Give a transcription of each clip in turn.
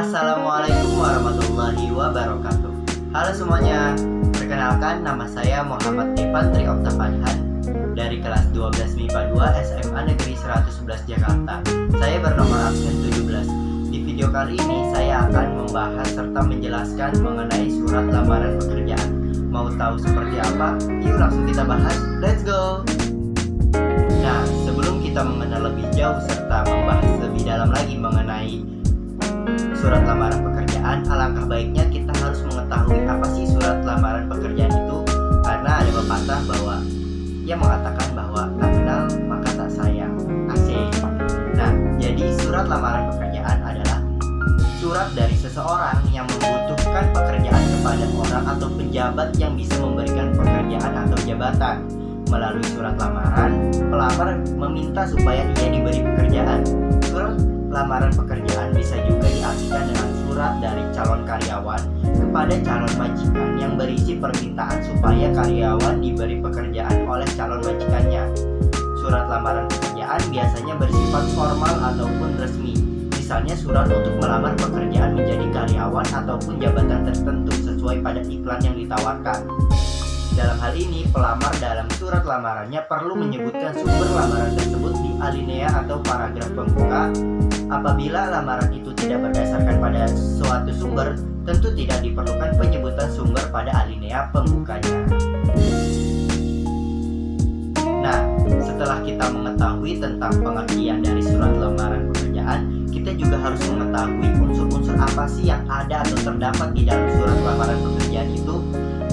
Assalamualaikum warahmatullahi wabarakatuh. Halo semuanya, perkenalkan nama saya Muhammad Devantri Oktapanhan dari kelas 12 MIPA 2 SMA Negeri 111 Jakarta. Saya bernomor absen 17. Di video kali ini saya akan membahas serta menjelaskan mengenai surat lamaran pekerjaan. Mau tahu seperti apa? Yuk langsung kita bahas, let's go! Nah, sebelum kita mengenal lebih jauh serta membahas lebih dalam lagi mengenai surat lamaran pekerjaan, alangkah baiknya kita harus mengetahui apa sih surat lamaran pekerjaan itu, karena ada pepatah bahwa ia mengatakan bahwa tak kenal maka tak sayang. Asik. Nah, jadi surat lamaran pekerjaan adalah surat dari seseorang yang membutuhkan pekerjaan kepada orang atau pejabat yang bisa memberikan pekerjaan atau jabatan. Melalui surat lamaran, pelamar meminta supaya ia diberi pekerjaan. Surat lamaran pekerjaan bisa juga diartikan dengan surat dari calon karyawan kepada calon majikan yang berisi permintaan supaya karyawan diberi pekerjaan oleh calon majikannya. Surat lamaran pekerjaan biasanya bersifat formal ataupun resmi. Misalnya surat untuk melamar pekerjaan menjadi karyawan ataupun jabatan tertentu sesuai pada iklan yang ditawarkan. Dalam hal ini, pelamar dalam surat lamarannya perlu menyebutkan sumber lamaran tersebut di alinea atau paragraf pembuka. Apabila lamaran itu tidak berdasarkan pada suatu sumber, tentu tidak diperlukan penyebutan sumber pada alinea pembukanya. Nah, setelah kita mengetahui tentang pengertian dari surat lamaran pekerjaan, kita juga harus mengetahui unsur-unsur apa sih yang ada atau terdapat di dalam surat lamaran pekerjaan itu.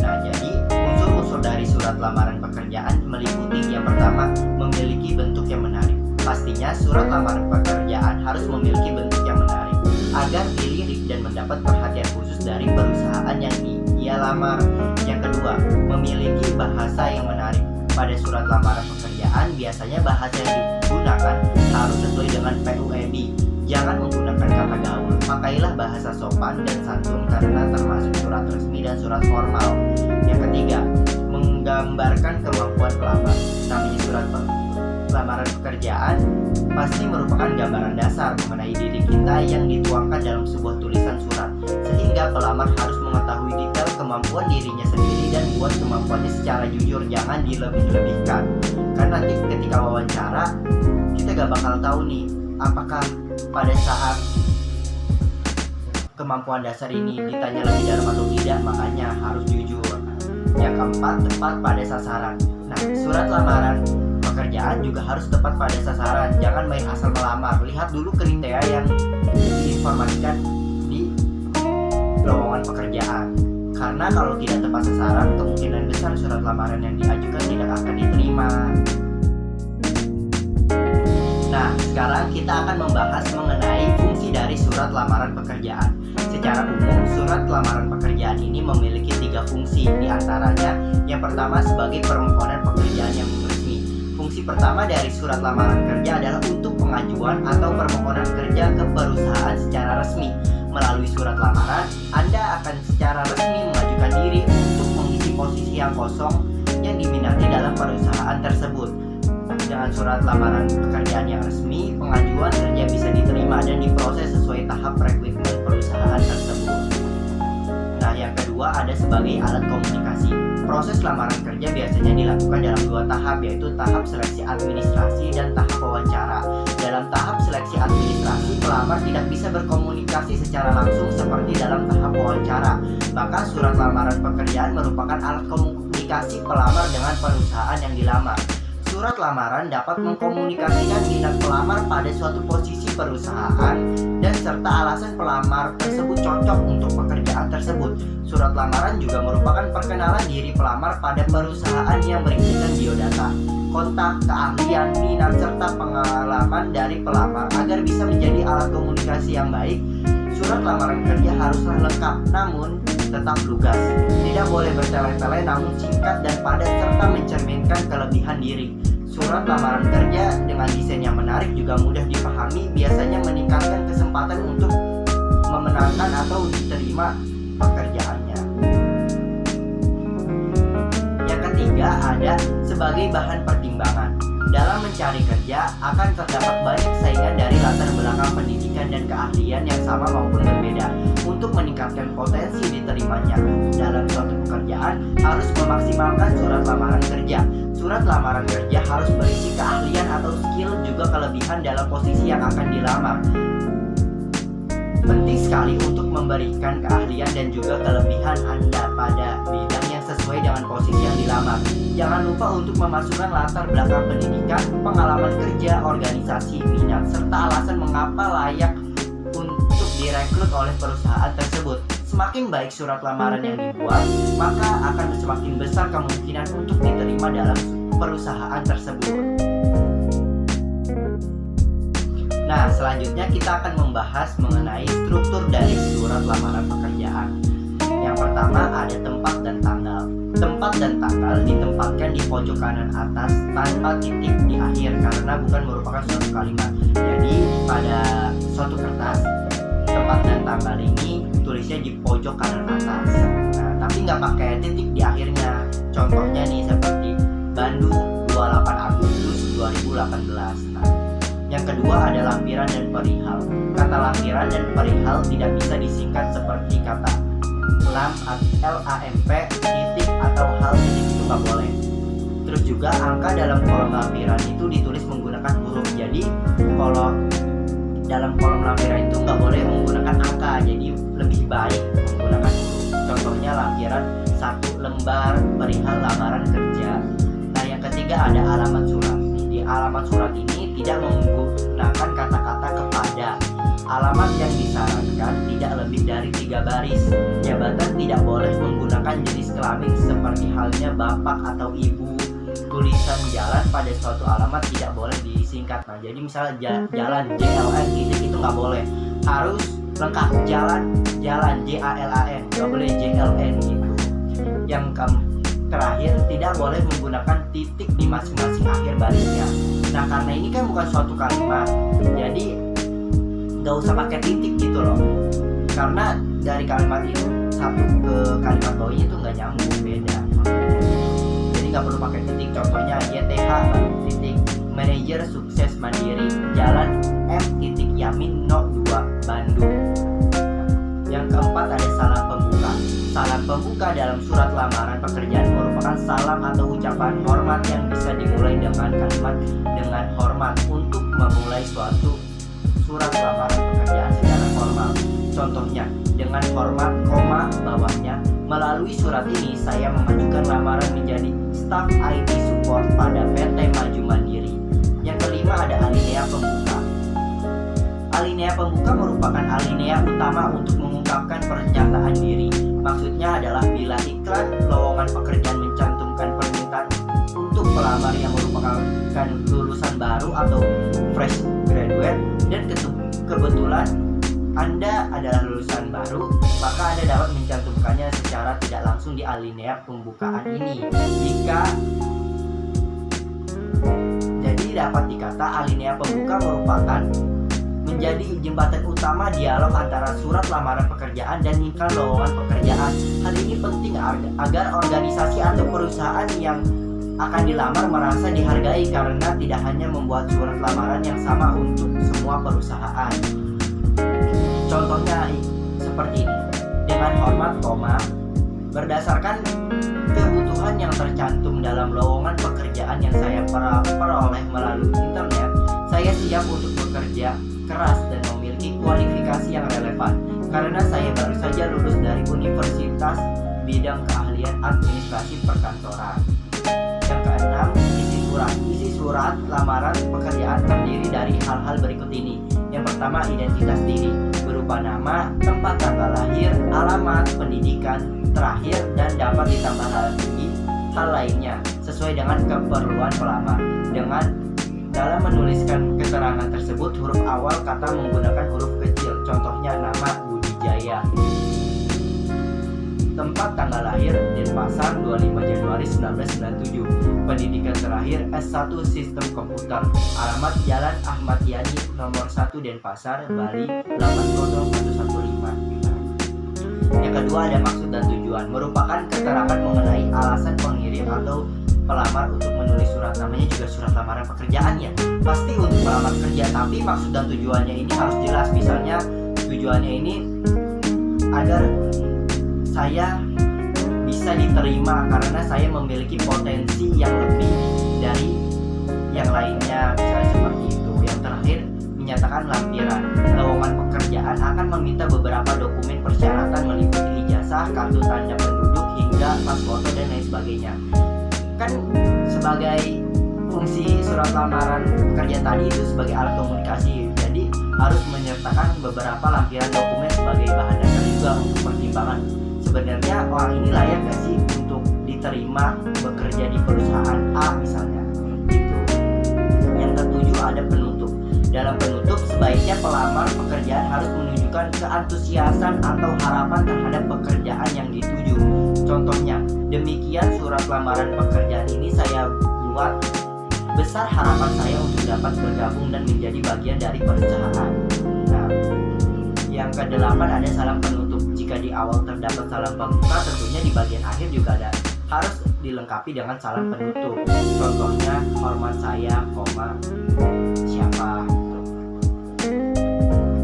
Nah, jadi unsur-unsur dari surat lamaran pekerjaan meliputi yang pertama, memiliki bentuk yang menarik. Pastinya surat lamaran pekerjaan harus memiliki bentuk yang menarik agar dilirik dan mendapat perhatian khusus dari perusahaan yang ia lamar. Yang kedua, memiliki bahasa yang menarik. Pada surat lamaran pekerjaan biasanya bahasa yang digunakan harus sesuai dengan PUEB. Jangan menggunakan kata gaul. Pakailah bahasa sopan dan santun karena termasuk surat resmi dan surat formal. Yang ketiga, menggambarkan kemampuan pelamar. Namanya surat lamaran pekerjaan pasti merupakan gambaran dasar mengenai diri kita yang dituangkan dalam sebuah tulisan surat, sehingga pelamar harus mengetahui detail kemampuan dirinya sendiri dan buat kemampuannya secara jujur, jangan dilebih-lebihkan. Karena nanti ketika wawancara kita gak bakal tahu nih apakah pada saat kemampuan dasar ini ditanya lebih dalam atau tidak, makanya harus jujur. Yang keempat, tepat pada sasaran. Nah, surat lamaran pekerjaan juga harus tepat pada sasaran. Jangan main asal melamar. Lihat dulu kriteria yang diinformasikan di lowongan pekerjaan. Karena kalau tidak tepat sasaran, kemungkinan besar surat lamaran yang diajukan tidak akan diterima. Nah, sekarang kita akan membahas mengenai fungsi dari surat lamaran pekerjaan. Secara umum, surat lamaran pekerjaan ini memiliki 3 fungsi. Di antaranya, yang pertama sebagai permohonan pekerjaan yang resmi. Fungsi pertama dari surat lamaran kerja adalah untuk pengajuan atau permohonan kerja ke perusahaan secara resmi. Melalui surat lamaran, Anda akan secara resmi mengajukan diri untuk mengisi posisi yang kosong yang diminati dalam perusahaan tersebut. Dengan surat lamaran pekerjaan yang resmi, pengajuan kerja bisa diterima dan diproses sesuai tahap rekrutmen perusahaan tersebut. Nah, yang kedua ada sebagai alat komunikasi. Proses lamaran kerja biasanya dilakukan dalam 2 tahap, yaitu tahap seleksi administrasi dan tahap wawancara. Dalam tahap seleksi administrasi, pelamar tidak bisa berkomunikasi secara langsung seperti dalam tahap wawancara. Maka surat lamaran pekerjaan merupakan alat komunikasi pelamar dengan perusahaan yang dilamar. Surat lamaran dapat mengkomunikasikan minat pelamar pada suatu posisi perusahaan dan serta alasan pelamar tersebut cocok untuk pekerjaan tersebut. Surat lamaran juga merupakan perkenalan diri pelamar pada perusahaan yang berisikan biodata, kontak, keahlian, minat, serta pengalaman dari pelamar. Agar bisa menjadi alat komunikasi yang baik, surat lamaran kerja haruslah lengkap namun tetap lugas. Tidak boleh bertele-tele namun singkat dan padat serta mencerminkan kelebihan diri. Surat lamaran kerja dengan desain yang menarik juga mudah dipahami, biasanya meningkatkan kesempatan untuk memenangkan atau diterima pekerjaannya. Yang ketiga ada sebagai bahan pertimbangan. Dalam mencari kerja akan terdapat banyak saingan dari latar belakang pendidikan dan keahlian yang sama maupun berbeda. Untuk meningkatkan potensi diterimanya dalam suatu pekerjaan harus memaksimalkan surat lamaran kerja. Surat lamaran kerja harus berisi keahlian atau skill juga kelebihan dalam posisi yang akan dilamar. Penting sekali untuk memberikan keahlian dan juga kelebihan Anda pada bidang yang sesuai dengan posisi yang dilamar. Jangan lupa untuk memasukkan latar belakang pendidikan, pengalaman kerja, organisasi, minat, serta alasan mengapa layak untuk direkrut oleh perusahaan tersebut. Semakin baik surat lamaran yang dibuat, maka akan semakin besar kemungkinan untuk diterima dalam perusahaan tersebut. Nah, selanjutnya kita akan membahas mengenai struktur dari surat lamaran pekerjaan. Yang pertama ada tempat dan tanggal. Tempat dan tanggal ditempatkan di pojok kanan atas tanpa titik di akhir karena bukan merupakan suatu kalimat. Jadi pada suatu kertas, tempat dan tanggal ini tulisnya di pojok kanan atas. Nah, tapi nggak pakai titik di akhirnya. Contohnya nih seperti Bandung 28 Agustus 2018. Nah, yang kedua ada lampiran dan perihal. Kata lampiran dan perihal tidak bisa disingkat seperti kata LAMP, titik atau hal titik itu nggak boleh. Terus juga angka dalam kolom lampiran itu ditulis menggunakan huruf. Jadi kalau dalam kolom lampiran itu nggak boleh menggunakan angka. Jadi lebih baik menggunakan huruf. Contohnya lampiran 1 lembar perihal lamaran kerja. Nah, yang ketiga ada alamat surat. Di alamat surat ini tidak menggunakan kata-kata kepada. Alamat yang disarankan tidak lebih dari 3 baris. Jabatan tidak boleh menggunakan jenis kelamin seperti halnya bapak atau ibu. Tulisan jalan pada suatu alamat tidak boleh disingkat. Nah, jadi misalnya jalan JLN itu nggak boleh. Harus lengkap jalan JALAN, nggak boleh JLN gitu. Yang terakhir tidak boleh menggunakan titik di masing-masing akhir barisnya. Nah, karena ini kan bukan suatu kalimat, jadi nggak usah pakai titik gitu loh. Karena dari kalimat itu satu ke kalimat bawahnya itu nggak nyambung, beda. Jadi nggak perlu pakai titik. Contohnya YTH titik manajer sukses mandiri jalan M titik Yamin No 2 Bandung. Yang keempat ada salam pembuka. Salam pembuka dalam surat lamaran pekerjaan merupakan salam atau ucapan hormat yang bisa dimulai dengan kalimat dengan hormat untuk memulai suatu surat lamaran pekerjaan secara formal. Contohnya, dengan hormat, koma, bawahnya, melalui surat ini saya mengajukan lamaran menjadi staf IT support pada PT Maju Mandiri. Yang kelima ada alinea pembuka. Alinea pembuka merupakan alinea utama untuk mengungkapkan pernyataan diri. Maksudnya adalah bila iklan lowongan pekerjaan mencantumkan permintaan untuk pelamar yang merupakan lulusan baru atau fresh graduate dan kebetulan Anda adalah lulusan baru, maka Anda dapat mencantumkannya secara tidak langsung di alinea pembukaan ini. Jadi dapat dikata alinea pembuka merupakan menjadi jembatan utama dialog antara surat lamaran pekerjaan dan iklan lowongan pekerjaan. Hal ini penting agar organisasi atau perusahaan yang akan dilamar merasa dihargai karena tidak hanya membuat surat lamaran yang sama untuk semua perusahaan. Contohnya seperti ini. Dengan hormat, koma, berdasarkan kebutuhan yang tercantum dalam lowongan pekerjaan yang saya peroleh melalui internet, saya siap untuk bekerja keras dan memiliki kualifikasi yang relevan karena saya baru saja lulus dari universitas bidang keahlian administrasi perkantoran. Yang keenam, isi surat. Isi surat lamaran pekerjaan terdiri dari hal-hal berikut ini. Yang pertama, identitas diri berupa nama, tempat tanggal lahir, alamat, pendidikan, terakhir, dan dapat ditambah lagi hal lainnya sesuai dengan keperluan pelamar. Dalam menuliskan keterangan tersebut, huruf awal kata menggunakan huruf kecil. Contohnya nama Budijaya. Tempat tanggal lahir Denpasar 25 Januari 1997. Pendidikan terakhir S1 Sistem Komputer. Alamat Jalan Ahmad Yani nomor 1 Denpasar, Bali 800115. Yang kedua ada maksud dan tujuan, merupakan keterangan mengenai alasan pengirim atau pelamar untuk menulis surat, namanya juga surat lamaran pekerjaan ya, pasti untuk melamar kerja, tapi maksud dan tujuannya ini harus jelas. Misalnya tujuannya ini agar saya bisa diterima karena saya memiliki potensi yang lebih dari yang lainnya, misalnya seperti itu. Yang terakhir, menyatakan lampiran lowongan pekerjaan akan meminta beberapa dokumen persyaratan meliputi ijazah, kartu tanda penduduk, hingga pas foto dan lain sebagainya. Kan sebagai fungsi surat lamaran pekerjaan tadi itu sebagai alat komunikasi, jadi harus menyertakan beberapa lampiran dokumen sebagai bahan dasar juga untuk pertimbangan sebenarnya orang ini layak gak sih untuk diterima bekerja di perusahaan A misalnya gitu. Yang ketujuh ada penutup. Dalam penutup, sebaiknya pelamar pekerjaan harus menunjukkan keantusiasan atau harapan terhadap pekerjaan yang dituju. Contohnya, demikian surat lamaran pekerjaan ini saya buat, besar harapan saya untuk dapat bergabung dan menjadi bagian dari perusahaan. Nah, yang kedelapan ada salam penutup. Jika di awal terdapat salam pembuka, tentunya di bagian akhir juga harus dilengkapi dengan salam penutup. Contohnya, hormat saya, siapa gitu.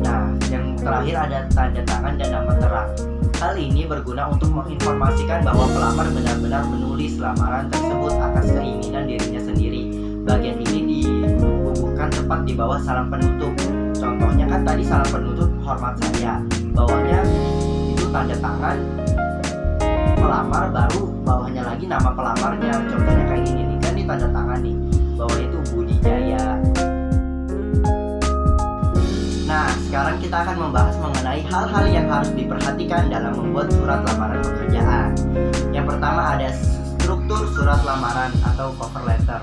Nah, yang terakhir ada tanda tangan dan nama terang. Hal ini berguna untuk menginformasikan bahwa pelamar benar-benar menulis lamaran tersebut atas keinginan dirinya sendiri. Bagian ini dibubuhkan tepat di bawah salam penutup. Contohnya kan tadi salam penutup hormat saya, bawahnya itu tanda tangan pelamar, baru bawahnya lagi nama pelamarnya. Contohnya kayak gini nih, kan ini tanda tangan nih, bawahnya itu Budi Jaya. Nah, sekarang kita akan membahas mengenai hal-hal yang harus diperhatikan dalam membuat surat lamaran pekerjaan. Yang pertama ada struktur surat lamaran atau cover letter.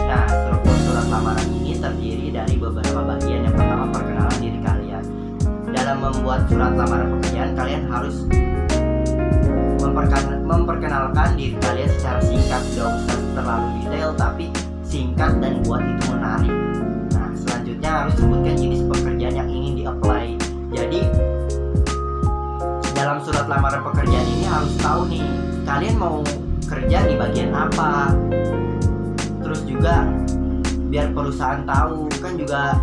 Nah, struktur surat lamaran ini terdiri dari beberapa bagian. Yang pertama, perkenalan diri kalian. Dalam membuat surat lamaran pekerjaan, kalian harus memperkenalkan diri kalian secara singkat, gak usah terlalu detail, tapi singkat dan buat itu menarik. Nah, selanjutnya harus sebutkan jenis pekerjaan yang ingin di-apply. Jadi, dalam surat lamaran pekerjaan ini harus tahu nih, kalian mau kerja di bagian apa. Terus juga biar perusahaan tahu, kan juga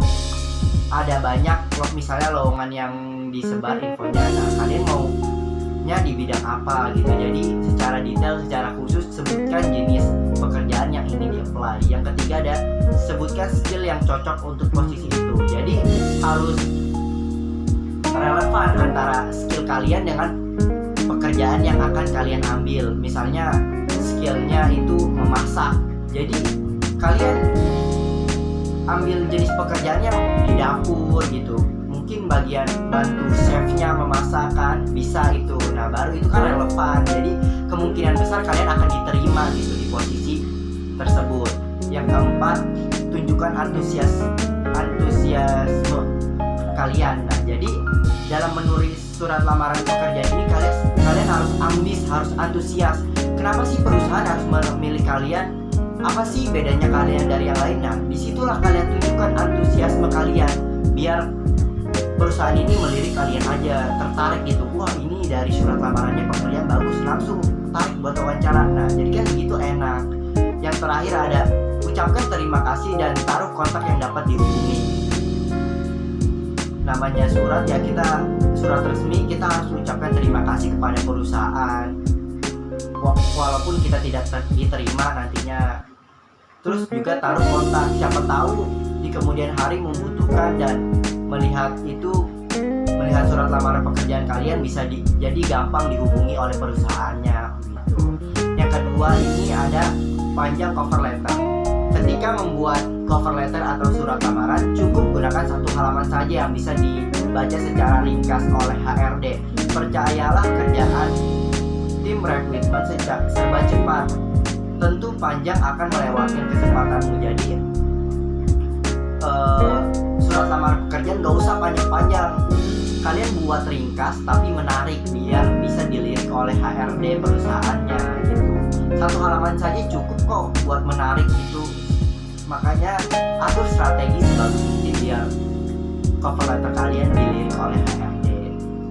ada banyak misalnya lowongan yang disebar infonya. Nah, kalian maunya di bidang apa gitu. Jadi secara detail, secara khusus sebutkan jenis pekerjaan yang ingin di-apply. Yang ketiga ada sebutkan skill yang cocok untuk posisi itu. Jadi harus relevan antara skill kalian dengan pekerjaan yang akan kalian ambil. Misalnya skillnya itu memasak, jadi kalian ambil jenis pekerjaan yang di dapur gitu, mungkin bagian bantu chefnya memasak kan, bisa itu. Nah, baru itu kan relevan, jadi kemungkinan besar kalian akan diterima gitu di posisi tersebut. Yang keempat, tunjukkan antusiasme kalian. Nah, jadi dalam menulis surat lamaran pekerjaan ini kalian harus ambis, harus antusias. Kenapa sih perusahaan harus memilih kalian? Apa sih bedanya kalian dari yang lain? Nah, disitulah kalian tunjukkan antusiasme kalian, biar perusahaan ini melirik kalian aja, tertarik gitu. Wah, ini dari surat lamarannya pekerjaan bagus, langsung tarik buat wawancara. Nah, jadi kan begitu enak. Yang terakhir ada ucapkan terima kasih dan taruh kontak yang dapat dihubungi. Namanya surat ya, kita surat resmi, kita harus ucapkan terima kasih kepada perusahaan walaupun kita tidak diterima nantinya. Terus juga taruh kontak, siapa tahu di kemudian hari membutuhkan dan melihat surat lamaran pekerjaan kalian bisa jadi gampang dihubungi oleh perusahaannya gitu. Yang kedua ini ada panjang cover letter. Ketika membuat cover letter atau surat lamaran, cukup gunakan satu halaman saja yang bisa dibaca secara ringkas oleh HRD. Percayalah, kerjaan tim rekrutmen serba cepat. Tentu panjang akan melewatkan kesempatanmu. Jadi surat lamaran pekerjaan gak usah panjang-panjang. Kalian buat ringkas tapi menarik biar bisa dilirik oleh HRD perusahaannya gitu. Satu halaman saja cukup kok buat menarik gitu. Makanya atur strategi sebagus mungkin biar cover letter kalian dilirik oleh HRD.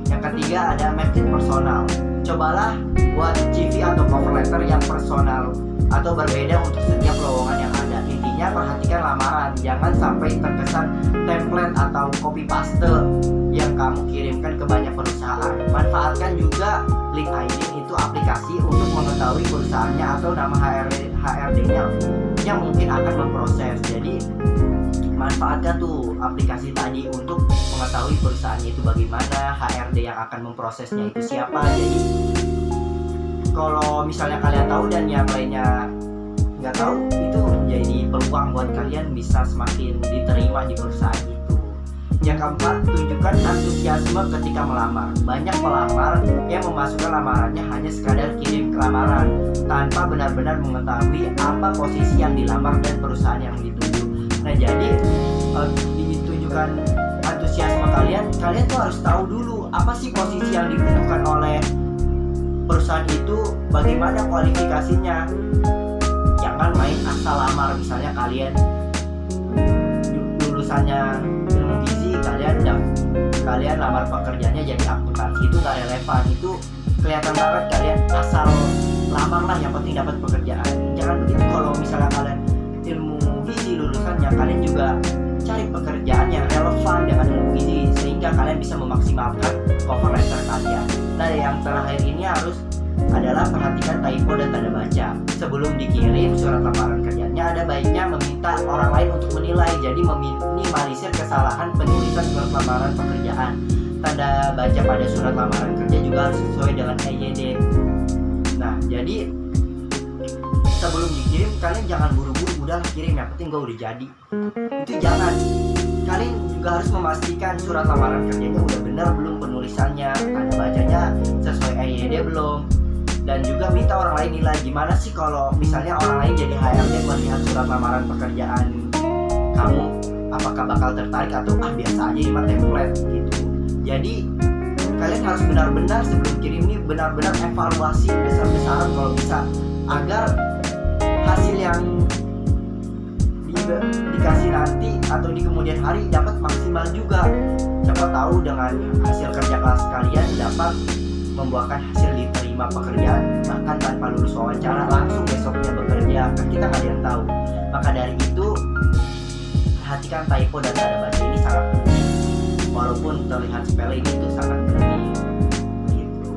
Yang ketiga ada make it personal. Cobalah buat CV atau cover letter yang personal. atau berbeda untuk setiap lowongan yang ada. Intinya perhatikan lamaran, jangan sampai terkesan template atau copy paste yang kamu kirimkan ke banyak perusahaan. Manfaatkan juga LinkedIn, itu aplikasi untuk mengetahui perusahaannya atau nama HRD-nya yang mungkin akan memproses. Jadi manfaatkan tuh aplikasi tadi untuk mengetahui perusahaannya itu bagaimana, HRD yang akan memprosesnya itu siapa. Jadi kalau misalnya kalian tahu dan yang lainnya nggak tahu, itu jadi peluang buat kalian bisa semakin diterima di perusahaan itu. Yang keempat, tunjukkan antusiasme ketika melamar. Banyak pelamar yang memasukkan lamarannya hanya sekadar kirim lamaran tanpa benar-benar mengetahui apa posisi yang dilamar dan perusahaan yang dituju. Nah, jadi ditunjukkan antusiasme kalian tuh harus tahu dulu apa sih posisi yang dibutuhkan oleh perusahaan itu, bagaimana kualifikasinya. Jangan main asal lamar. Misalnya kalian lulusannya ilmu gizi, kalian lamar pekerjaannya jadi akuntansi, itu gak relevan. Itu kelihatan banget kalian asal lamar lah, yang penting dapat pekerjaan. Jangan begitu. Kalau misalnya kalian ilmu gizi lulusannya, kalian juga cari pekerjaan yang relevan dengan ilmu gizi sehingga kalian bisa memaksimalkan cover letter kalian. Nah, yang terakhir ini adalah perhatikan typo dan tanda baca. Sebelum dikirim surat lamaran kerjanya, ada baiknya meminta orang lain untuk menilai. Jadi meminimalisir kesalahan penulisan surat lamaran pekerjaan. Tanda baca pada surat lamaran kerja juga harus sesuai dengan EYD. Nah, jadi sebelum dikirim kalian jangan buru-buru udah kirim, yang penting gue udah jadi. Itu jangan. Kalian juga harus memastikan surat lamaran kerjanya udah benar belum penulisannya, tanda bacanya sesuai EYD belum. Dan juga minta orang lain nilai. Gimana sih kalau misalnya orang lain jadi HRD melihat surat lamaran pekerjaan kamu, apakah bakal tertarik atau biasa aja ini mah template gitu. Jadi kalian harus benar-benar sebelum kirim ini benar-benar evaluasi besar-besaran kalau bisa, agar hasil yang dikasih nanti atau di kemudian hari dapat maksimal juga. Siapa tahu dengan hasil kerja keras kalian dapat membuahkan hasil diterima pekerjaan bahkan tanpa lulus wawancara, langsung besoknya bekerja. Kan kita nggak ada yang tahu. Maka dari itu perhatikan typo dan tanda baca ini sangat penting. Walaupun terlihat sepele, ini itu sangat penting. Begitu.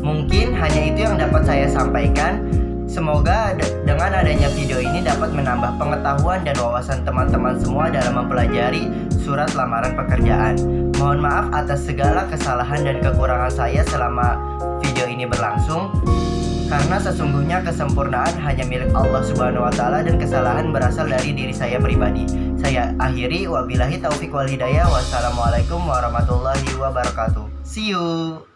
Mungkin hanya itu yang dapat saya sampaikan. Semoga dengan adanya video ini dapat menambah pengetahuan dan wawasan teman-teman semua dalam mempelajari surat lamaran pekerjaan. Mohon maaf atas segala kesalahan dan kekurangan saya selama video ini berlangsung, karena sesungguhnya kesempurnaan hanya milik Allah Subhanahu wa Ta'ala dan kesalahan berasal dari diri saya pribadi. Saya akhiri, wabillahi taufik wal hidayah. Wassalamualaikum warahmatullahi wabarakatuh. See you.